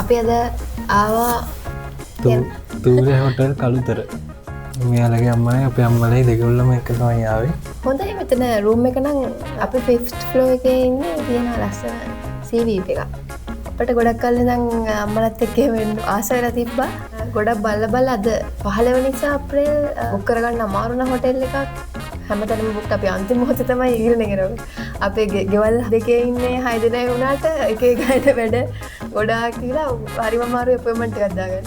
අපි අද ආවා තූරේ හොටල් කළුතර. මෙයාලගේ අම්මයි අපේ අම්මලයි දෙගොල්ලම එක තමයි ආවේ. හොඳයි මෙතන රූම් එක නම් අපි 5th floor එකේ ඉන්නේ තියෙන ලස්සන sea view එකක්. අපිට ගොඩක් කල් ඉඳන් අම්මලත් එක්ක වෙන්න ආස වෙලා තිබ්බා. ගොඩක් බල්ල අද 15 වෙනිසා අප්‍රේල් බුක් කරගන්න අමාරු නම් හොටෙල් එකක්. හැමතැනම බුක් අපි අන්තිම මොහොතේ තමයි ඉගෙන ගන්නේ. අපේ ගෙවල් දෙකේ ඉන්නේ 6 දෙනෙක් වුණාට එක එක ගානට වැඩ ගොඩාක් කියලා හරිම අමාරු අපොයින්ට්මන්ට් එකක් දාගන්න.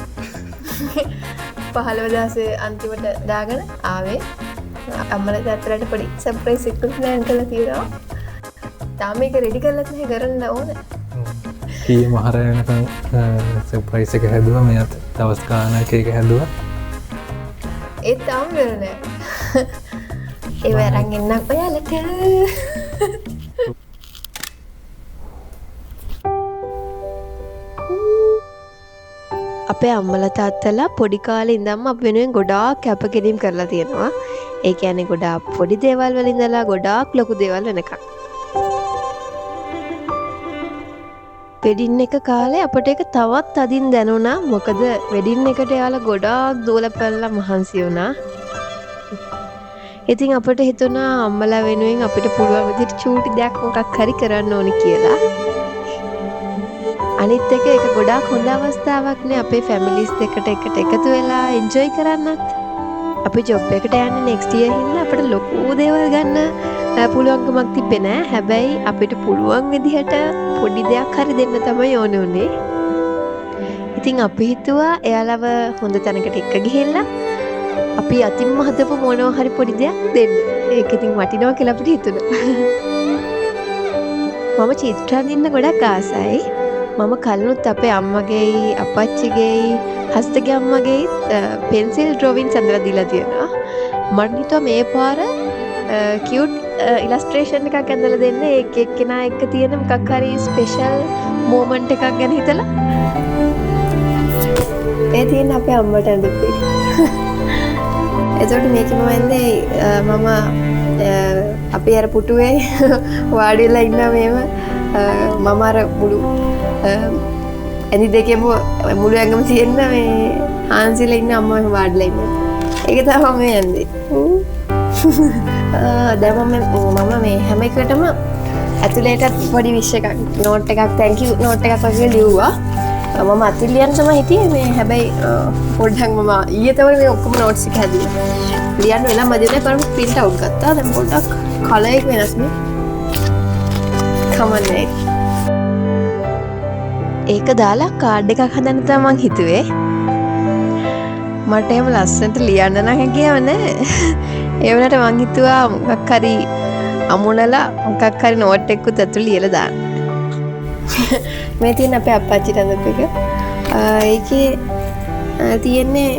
15 අන්තිමට දාගෙන ආවේ. අම්මලට ඇත්තට පොඩි සර්ප්‍රයිස් එකක් ප්ලෑන් කරලා තියෙනවා. තාම මේක රෙඩි කරලා නැහැ කරන්න ඕනේ. කී මහරයනකම් සර්ප්‍රයිස් එක හැදුවා. මෙයාත් දවස් ගානක් එක හැදුවා. ඒත් තාම ඉවර නෑ. ඒ වරන් එන්නම් ඔයාලට. අපේ අම්මලා තාත්තලා පොඩි කාලේ ඉඳන්ම අපි වෙනුවෙන් ගොඩාක් කැපකිරීම කරලා තියෙනවා. ඒ කියන්නේ ගොඩාක් පොඩි දේවල් වල ඉඳලා ගොඩාක් ලොකු දේවල් වෙනකම්. වෙඩින් එක කාලේ අපිට ඒක තවත් අදින් දැනුණා. මොකද වෙඩින් එකට යාලා ගොඩාක් දෝලපැල්ලා මහන්සි වුණා. ඉතින් අපිට හිතුණා අම්මලා වෙනුවෙන් අපිට පුළුවන් විදිහට චූටි දෙයක් මොකක් හරි කරන්න ඕනි කියලා. අනිත් එක ඒක ගොඩාක් හොඳ අවස්ථාවක් නේ අපේ ෆැමිලිස් දෙකට එකට එකතු වෙලා එන්ජොයි කරන්නත්. අපි ජොබ් එකට යන්නේ next year හින්දා අපිට ලොකු දේවල් ගන්න පුළුවන්කමක් තිබ්බේ නෑ. හැබැයි අපිට පුළුවන් විදිහට පොඩි දෙයක් හරි දෙන්න තමයි ඕනේ උනේ. ඉතින් අපි හිතුවා එයාලව හොඳ තැනකට එක්ක ගිහිල්ලා අපි අතින්ම හදපු මොනවා හරි පොඩි දෙයක් දෙන්න. ඒක ඉතින් වටිනවා කියලා අපිට හිතුණා. මම චිත්‍ර අඳින්න ගොඩක් ආසයි. මම කලිනුත් අපේ අම්මගේයි අපච්චිගේයි හස්තගේ අම්මගේයි පෙන්සිල් ඩ්‍රොවින්ග්ස් අඳලා දීලා තියෙනවා. මට හිතුවා මේ පාර කියුට් ඉලස්ට්‍රේෂන් එකක් ඇඳලා දෙන්න. ඒක එක්කෙනා එක්ක තියෙන මොකක් හරි ස්පෙෂල් මොමන්ට් එකක් ගැන හිතලා. ඒ තියෙන අපේ අම්මට අඳපු. එතකොට මේකම වෙන්නේ මම අපි අර පුටුවේ වාඩි වෙලා ඉන්නා මේව මම අර මුළු ඇනි දෙකේම මුළු ඇඟම තියෙන මේ හාන්සිලා ඉන්න අම්මා එහෙම වාඩිලා ඉන්නේ. ඒක තමයි මම යන්නේ. දැන් මම මේ හැම එකටම ඇතුළේටත් පොඩි විශ් එකක් නෝට් එකක් thank you නෝට් එකක් වගේ ලිව්වා. මම අතුල් ලියන්න තමයි හිටියේ මේ හැබැයි පොඩ්ඩක් මම ඊයේ තමයි මේ ඔක්කොම නෝට්ස් එක හැදුවේ. ලියන්න වෙලා මැදේ කරමු print out ගත්තා. දැන් පොඩ්ඩක් කලර් එක වෙනස් නේ. කමන්නේ. ඒක දාලා කාඩ් එකක් හදන්න තමයි මං හිතුවේ. මට එහෙම ලස්සනට ලියන්න නම් හැකියාව නැහැ. ඒ වුණාට මං හිතුවා මොකක් හරි අමුණලා මොකක් හරි නෝට් එකකුත් ඇතුළේ ලියලා දාන්න. මේ තියෙන අපේ අප්පච්චිට අඳපු එක. ඒකේ තියෙන්නේ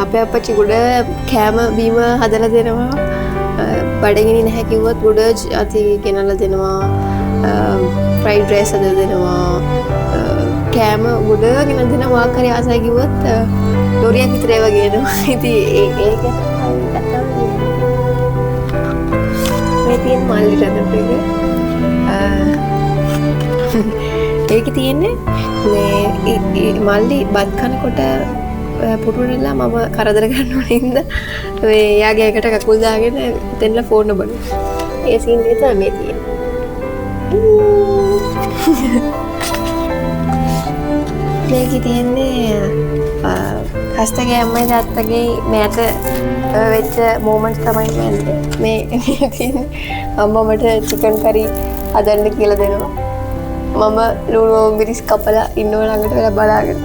අපේ අප්පච්චි ගොඩ කෑම බීම හදලා දෙනවා. බඩගිනි නැහැ කිව්වොත් ගොඩ අති ගෙනල්ලා දෙනවා. ෆ්‍රයිඩ් රයිස් හදලා දෙනවා. කෑම ගොඩ ගෙනල්ලා දෙනවා. මොකක් හරි ආසයි කිව්වොත් ලොරියක් විතර ඒවා ගේනවා. ඉතින් ඒක මේ තියෙන මල්ලිට අඳපු එක. ඒක තියෙන්නේ මේ මල්ලි බත් කනකොට පුටුවෙලා මම කරදර ගන්නවා නේද? මේ යාගේ එකට කකුල් දාගෙන දෙන්න ෆෝන් නබන. ඒ සීන් එක තමයි මේ තියෙන්නේ. මේකේ තියෙන්නේ හස්තගේ අම්මයි තාත්තගේ මෑත වෙච්ච මොමන්ට්ස් තමයි මේ තියෙන්නේ. අම්මා මට චිකන් කරි හදන්න කියලා දෙනවා. මම ලුණු මිරිස් කපලා ඉන්නව ළඟට වෙලා බලාගෙන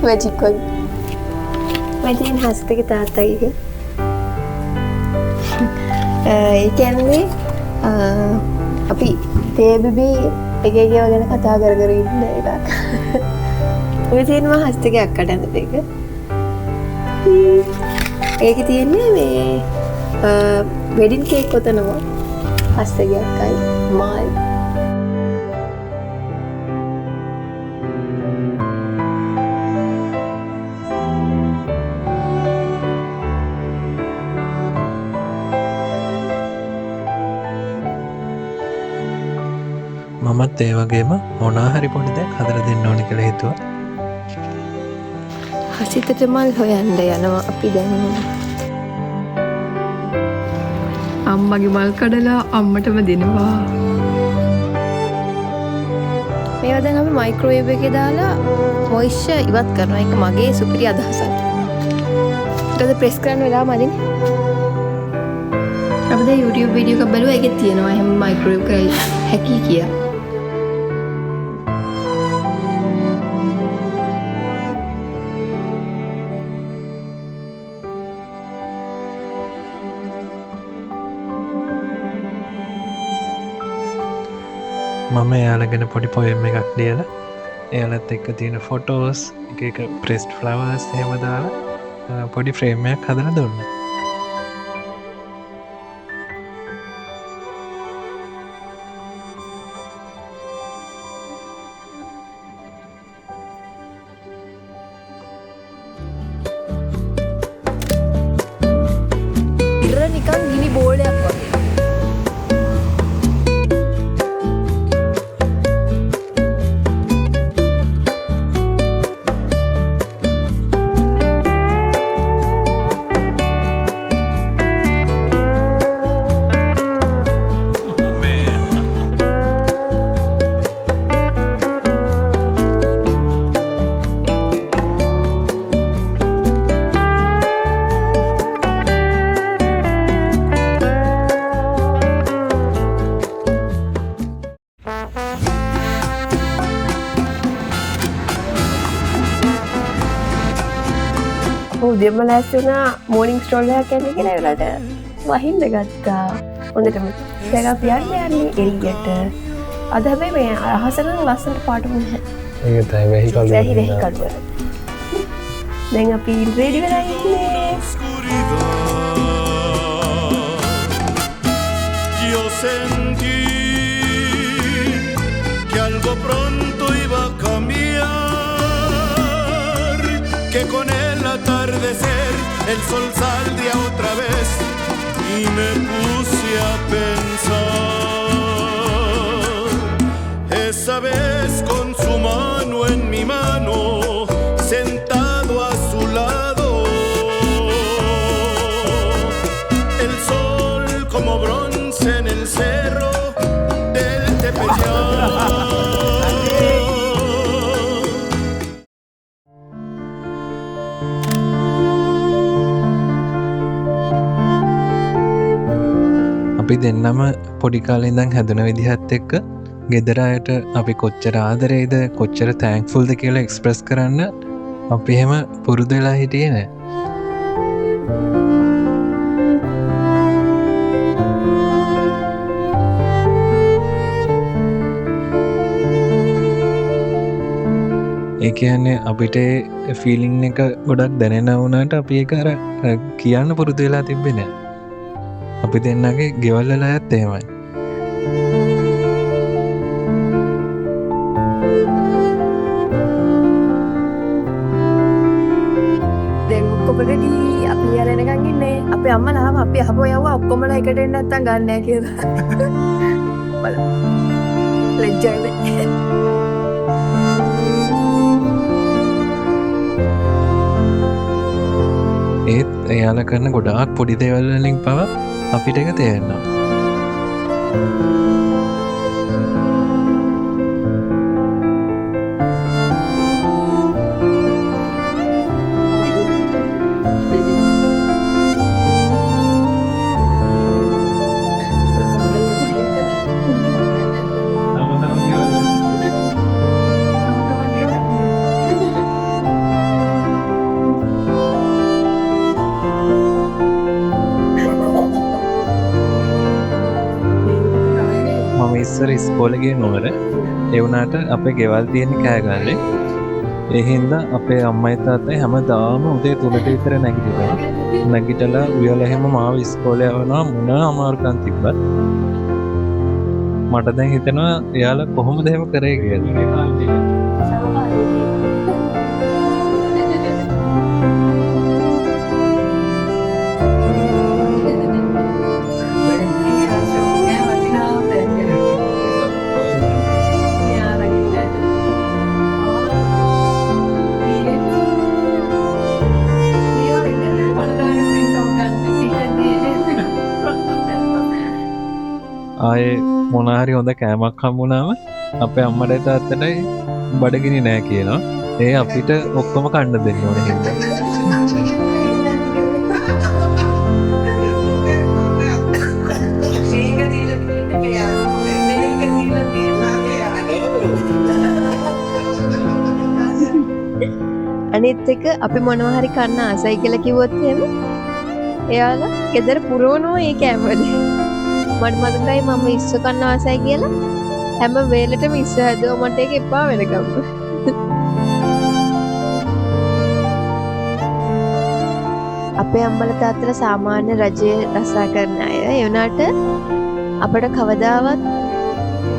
මැජික් වගේ. මම තියෙන හස්තගේ තාත්තගේ. ඒ කියන්නේ අපි තේබිබි එක එක ගැන කතා කර කර ඉන්න එකක්. ඔය තියෙන මම හස්තගේ අක්කට අඳපු එක. ඒකේ තියෙන්නේ මේ වෙඩින් කේක් ඔතනවා. හස්තගේ අක්කයි මායි. මමත් නමුත් ඒ වගේම මොනා හරි පොඩි දෙයක් හදලා දෙන්න ඕනේ කියලා හිතුවා. හසිතට මල් හොයන්න යනවා අපි දැන්. අම්මගේ මල් කඩලා අම්මටම දෙනවා. මේවා දැන් අපි මයික්‍රෝවේව් එකේ දාලා මොයිස්චර් ඉවත් කරනවා. ඒක මගේ සුපිරි අදහසක්. ඊට ප්‍රෙස් කරන්න වෙලාව මදිනේ. අපි දැන් YouTube වීඩියෝ එකක් බලුවා. ඒකේ තියෙනවා එහෙම මයික්‍රෝවේව් කරයි හැකි කියලා. මම එයාලගෙන පොඩි පොයම් එකක් ලියලා එයාලත් එක්ක තියෙන ෆොටෝස් එක ප්‍රෙස්ට් ෆ්ලවර්ස් එහෙම දාලා පොඩි ෆ්‍රේම් එකක් හදලා දුන්නා. ඉර නිකන් ගිනි බෝලයක් වගේ. උදේම ලෑස්ති වුණා මෝර්නින් ස්ට්‍රෝල් එකක් යන්න කියලා ඒකට වහින්න ගත්තා. හොඳටම දැන් අපි යන්නේ එළියට. අද හැබැයි මේ අහස නම් ලස්සනට පාටුම නැහැ. ඒක තමයි වෙහි කඩුව. වෙහි කඩුව. දැන් අපි රෙඩි වෙලා ඉන්නේ. Yo sentí que algo pronto iba a cambiar, que con el atardecer el sol saldría otra vez y me puse a pensar. Esa vez con su mano en mi mano, sentado a su lado, el sol como bronce en el cerro del Tepeyac. අපි දෙන්නම පොඩි කාලේ ඉඳන් හැදුන විදිහත් එක්ක ගෙදර අයට අපි කොච්චර ආදරේද කොච්චර තැන්ක්ෆුල්ද කියලා එක්ස්ප්‍රස් කරන්න අපි එහෙම පුරුදු වෙලා හිටියේ නෑ. ඒ කියන්නේ අපිට ෆීලිං එක ගොඩක් දැනෙන වුණාට අපි ඒක අර කියන්න පුරුදු වෙලා තිබ්බේ නෑ. අපි දෙන්නගේ ගෙවල් වල අයත් එහෙමයි. දැන් ඔක්කොම රෙඩි. අපි යාලා එනකන් ඉන්නේ. අපේ අම්මලාම අපි අහපුවා යවුවා ඔක්කොමලා එකට එන්න නැත්තම් ගන්න නැහැ කියලා. බලන්න. ලැජ්ජානේ. ඒත් එයාලා කරන ගොඩාක් පොඩි දේවල් වලින් පවා අපිට එක තේරෙනවා. ඉස්සර ඉස්කෝලේ නොවර ඒ වුණාට අපේ ගෙවල් තියෙන කෑගල්ලේ ඒ හින්දා අපේ අම්මයි තාත්තයි හැමදාම උදේ 3ට විතර නැගිටිනවා. නැගිටලා උයලා හැම මාව ඉස්කෝලේ යවනවා මොන අමාරුකම් තිබ්බත්. මට දැන් හිතෙනවා එයාලා කොහොමද එහෙම කරේ කියලා. මොනාහරි හොඳ කෑමක් හම්බුනාම අපේ අම්මට තාත්තටයි බඩගිනි නෑ කියනවා. ඒ අපිට ඔක්කොම කන්න දෙන්න ඕනේ හින්දා. අනිත් එක අපි මොනවා හරි කන්න ආසයි කියලා කිව්වොත් එහෙම එයාලා ගෙදර පුරවනවා ඒ කෑමවල. මට මතකයි මම ඉස්සු කන්න ආසයි කියලා හැම වෙලෙටම ඉස්ස හැදුවා මට ඒක එපා වෙනකම්. අපේ අම්මලා තාත්තලා සාමාන්‍ය රජයේ රසා කරන අය. ඒ වුණාට අපිට කවදාවත්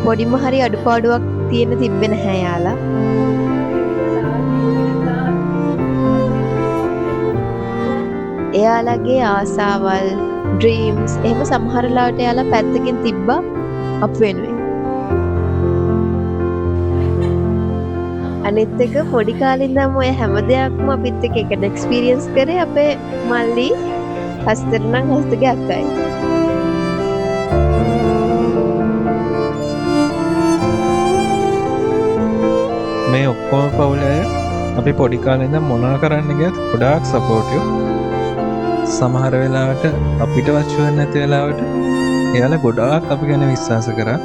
පොඩිම හරි අඩුපාඩුවක් තියෙන තිබ්බේ නැහැ යාලා. එයාලගේ ආසාවල් ඩ්‍රීම්ස් එහෙම සමහර ලාවට එයාලා පැත්තකින් තිබ්බා අප වෙනුවෙන්. අනිත් එක පොඩි කාලේ ඉඳන්ම ඔය හැම දෙයක්ම අපිත් එක්ක එකට එක්ස්පීරියන්ස් කරේ අපේ මල්ලි හස්තර නම් හස්තගේ අක්කයි. මේ ඔක්කොම පවුලේ අපි පොඩි කාලේ ඉඳන් මොනවා කරන්න ගියත් ගොඩාක් සපෝටිව්. සමහර වෙලාවට අපිට වචුවෙන් නැති වෙලාවට එයාලා ගොඩාක් අපි ගැන විශ්වාස කරා.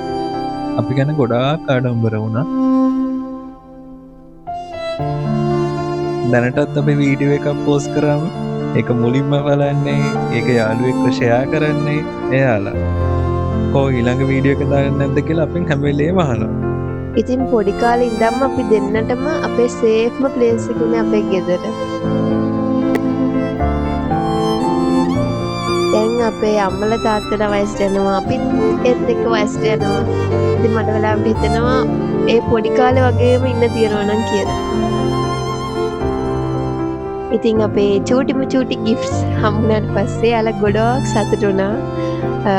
අපි ගැන ගොඩාක් ආඩම්බර වුණා. දැනටත් අපි වීඩියෝ එකක් පෝස්ට් කරාම ඒක මුලින්ම බලන්නේ, ඒක යාළුවෙක්ව ෂෙයා කරන්නේ එයාලා. ඊළඟ වීඩියෝ එක දාන්න නැද්ද කියලා අපෙන් හැම වෙලේම අහනවා. ඉතින් පොඩි කාලේ ඉඳන්ම අපි දෙන්නටම අපේ සේෆ්ම ප්ලේස් එක උනේ අපේ ගෙදර. දැන් අපේ අම්මලා තාත්තලා වයසට යනවා, අපිත් ඒත් එක්ක වයසට යනවා. ඉතින් මට වෙලාවට හිතෙනවා ඒ පොඩි කාලේ වගේම ඉන්න තියනවා නම් කියලා. ඉතින් අපේ චූටි ගිෆ්ට්ස් හම්බුනාට පස්සේ යාලා ගොඩක් සතුටු වුණා.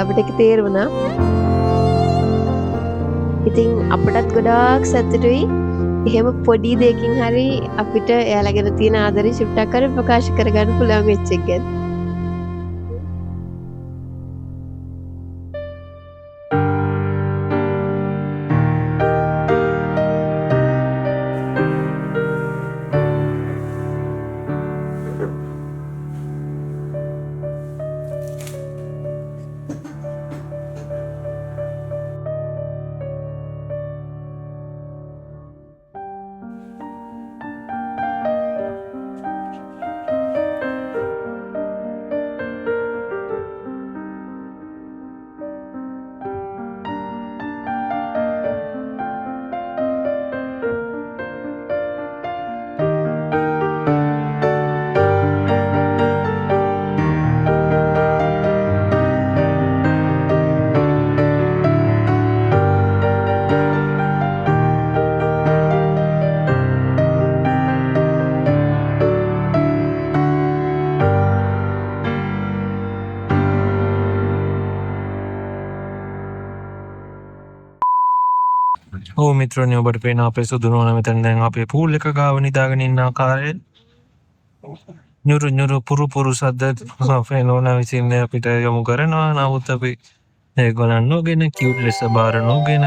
අපිට ඒක තේරුණා. ඉතින් අපටත් ගොඩාක් සතුටුයි. එහෙම පොඩි දෙයකින් හරි අපිට එයාලා ගැන තියෙන ආදරේ ෂිෆ්ට් කර ප්‍රකාශ කරගන්න පුළුවන් වෙච්ච එක ගැන. ඔව් මිත්‍රයනි, ඔබට පේන අපේ සුදුනෝන මෙතන දැන් අපේ පූල් එක ගාව නිදාගෙන ඉන්න ආකාරයෙන් nyuru පුරු සද්ද අපේ නෝනා විසින් අපිට යොමු කරනවා. නමුත් අපි ඒගොල්ලන් නොගෙන කියුට් ලෙස බාර නොගෙන